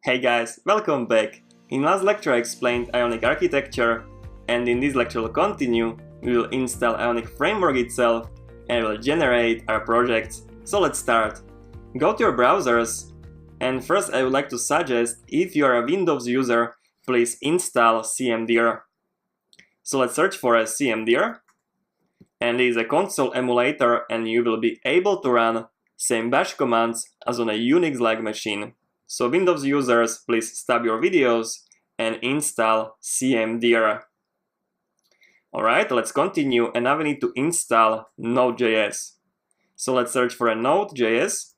Hey guys, welcome back! In last lecture I explained Ionic architecture, and in this lecture we'll continue. We will install Ionic framework itself and will generate our projects. So let's start. Go to your browsers, and first I would like to suggest, if you are a Windows user, please install cmdir. So let's search for a cmdir, and it is a console emulator, and you will be able to run same bash commands as on a Unix-like machine. So Windows users, please stop your videos and install cmdir. Alright, let's continue, and now we need to install Node.js. So let's search for a Node.js,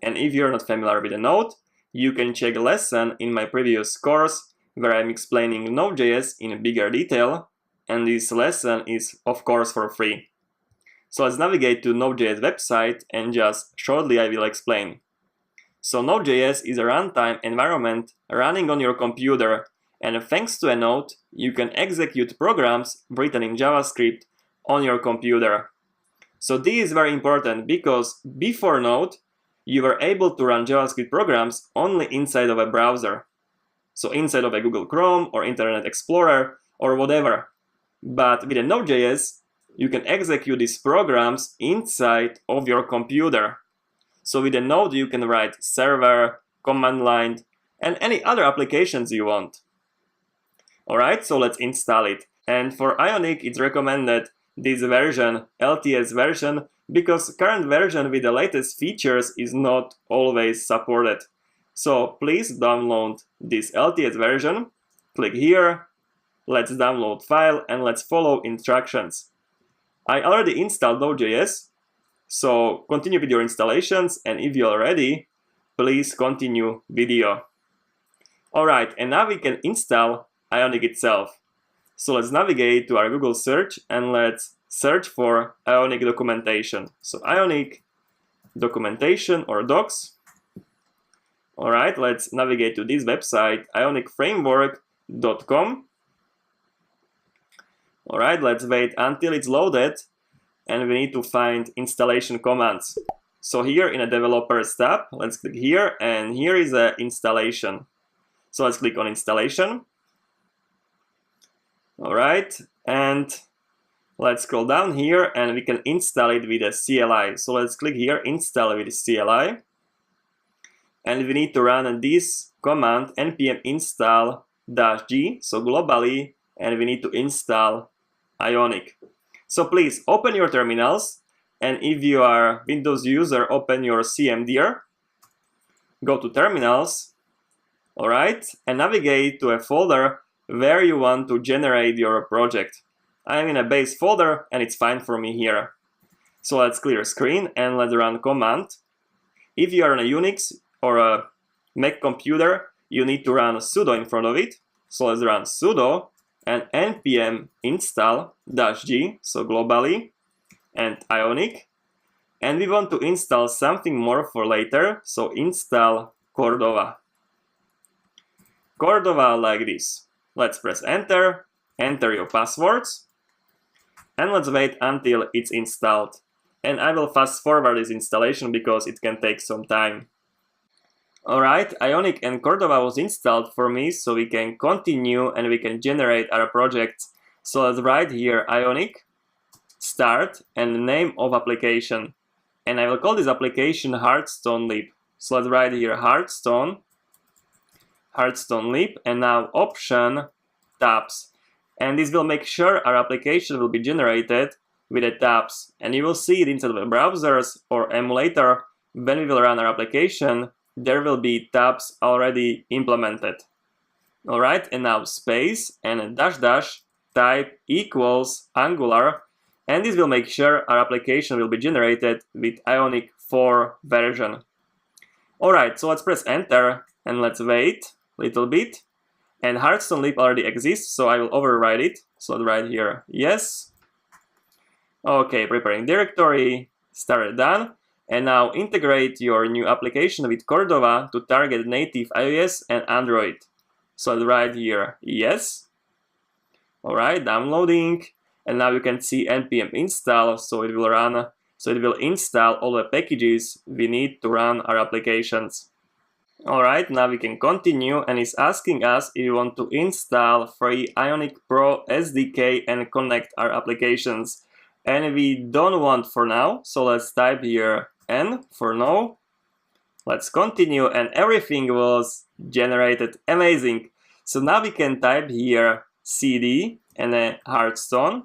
and if you're not familiar with a Node, you can check a lesson in my previous course where I'm explaining Node.js in bigger detail, and this lesson is of course for free. So let's navigate to Node.js website, and just shortly I will explain. So Node.js is a runtime environment running on your computer, and thanks to a node, you can execute programs written in JavaScript on your computer. So this is very important because before Node, you were able to run JavaScript programs only inside of a browser. So inside of a Google Chrome or Internet Explorer or whatever. But with a Node.js, you can execute these programs inside of your computer. So with a Node, you can write server, command line, and any other applications you want. Alright, so let's install it. And for Ionic, it's recommended this version, LTS version, because current version with the latest features is not always supported. So please download this LTS version, click here, let's download file, and let's follow instructions. I already installed Node.js, so continue with your installations, and if you're ready, please continue video. Alright, and now we can install Ionic itself. So let's navigate to our Google search and let's search for Ionic documentation. So Ionic documentation or docs. Alright, let's navigate to this website, ionicframework.com. Alright, let's wait until it's loaded, and we need to find installation commands. So here in a developers tab, let's click here, and here is a installation. So let's click on installation. Alright, and let's scroll down here, and we can install it with a CLI. So let's click here, install with CLI. And we need to run this command npm install -g, so globally, and we need to install Ionic. So please open your terminals, and if you are Windows user, open your cmdir, go to terminals, alright, and navigate to a folder where you want to generate your project. I'm in a base folder, and it's fine for me here. So let's clear screen and let's run command. If you are on a Unix or a Mac computer, you need to run sudo in front of it. So let's run sudo and npm install -g, so globally, and Ionic. And we want to install something more for later, so install Cordova. Cordova like this. Let's press enter, enter your passwords, and let's wait until it's installed. And I will fast forward this installation because it can take some time. Alright, Ionic and Cordova was installed for me, so we can continue and we can generate our projects. So let's write here Ionic, start, and the name of application. And I will call this application Heartstone Lib. So let's write here Heartstone Lib, and now option tabs. And this will make sure our application will be generated with the tabs. And you will see it inside of the browsers or emulator. When we will run our application, there will be tabs already implemented. Alright, and now space and -- type equals Angular, and this will make sure our application will be generated with Ionic 4 version. Alright, so let's press enter and let's wait a little bit. And Heartstone Lib already exists, so I will override it. So let's write here yes. Okay, preparing directory, started done. And now integrate your new application with Cordova to target native iOS and Android. So I'll write here yes. Alright, downloading. And now you can see npm install, so it will run, so it will install all the packages we need to run our applications. Alright, now we can continue, and it's asking us if we want to install free Ionic Pro SDK and connect our applications. And we don't want for now, so let's type here N for no. Let's continue, and everything was generated. Amazing. So now we can type here CD and a Heartstone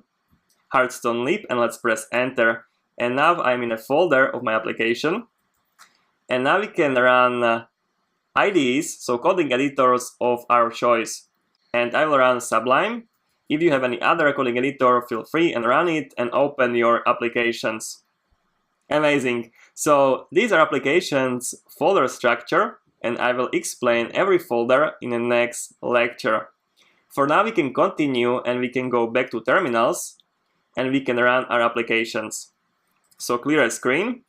lib, and let's press enter. And now I'm in a folder of my application. And now we can run IDEs, so coding editors of our choice. And I will run Sublime. If you have any other coding editor, feel free and run it and open your applications. Amazing. So these are applications folder structure, and I will explain every folder in the next lecture. For now we can continue, and we can go back to terminals, and we can run our applications. So clear a screen,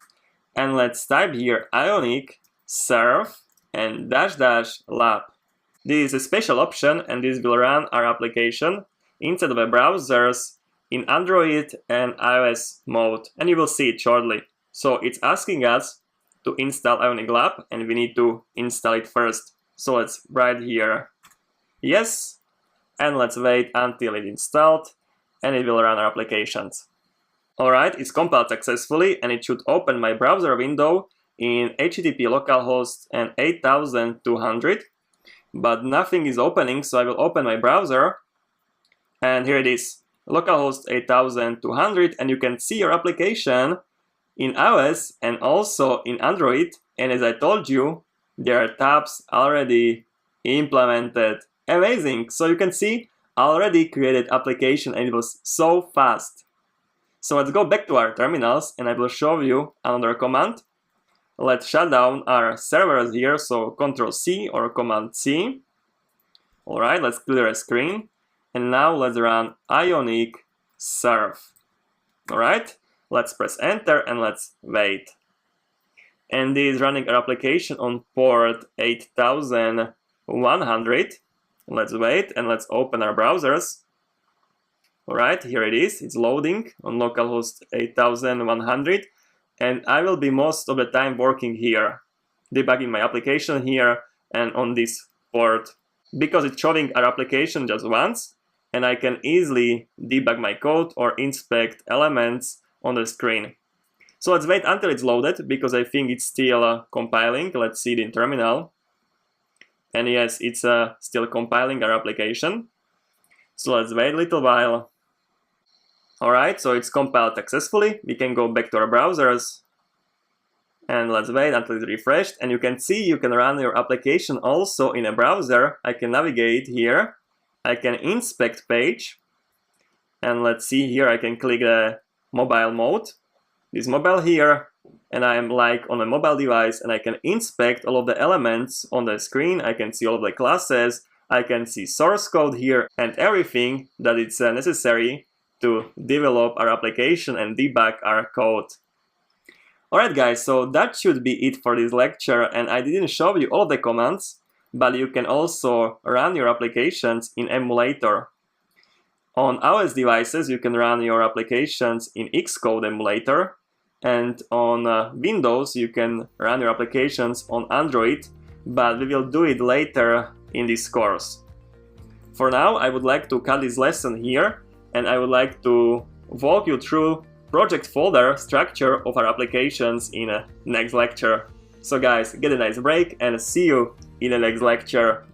and let's type here Ionic serve and --lab. This is a special option, and this will run our application inside of the browsers in Android and iOS mode, and you will see it shortly. So it's asking us to install Ionic Lab, and we need to install it first. So let's write here yes, and let's wait until it's installed, and it will run our applications. Alright, it's compiled successfully, and it should open my browser window in HTTP localhost and 8200, but nothing is opening, so I will open my browser, and here it is, localhost 8200, and you can see your application in iOS and also in Android, and as I told you, there are tabs already implemented. Amazing! So you can see already created application, and it was so fast. So let's go back to our terminals, and I will show you another command. Let's shut down our servers here, so Ctrl+C or Command+C. Alright, let's clear a screen, and now let's run Ionic serve. Alright. Let's press enter and let's wait. And this is running our application on port 8100. Let's wait and let's open our browsers. Alright, here it is. It's loading on localhost 8100. And I will be most of the time working here, debugging my application here and on this port, because it's showing our application just once, and I can easily debug my code or inspect elements on the screen. So let's wait until it's loaded, because I think it's still compiling. Let's see it in terminal. And yes, it's still compiling our application. So let's wait a little while. Alright, so it's compiled successfully. We can go back to our browsers. And let's wait until it's refreshed. And you can see you can run your application also in a browser. I can navigate here. I can inspect page. And let's see here, I can click the mobile mode, this mobile here, and I am like on a mobile device, and I can inspect all of the elements on the screen. I can see all of the classes, I can see source code here, and everything that is necessary to develop our application and debug our code. Alright guys, so that should be it for this lecture, and I didn't show you all of the commands, but you can also run your applications in emulator. On iOS devices, you can run your applications in Xcode emulator, and on Windows, you can run your applications on Android, but we will do it later in this course. For now, I would like to cut this lesson here, and I would like to walk you through project folder structure of our applications in a next lecture. So guys, get a nice break, and see you in the next lecture.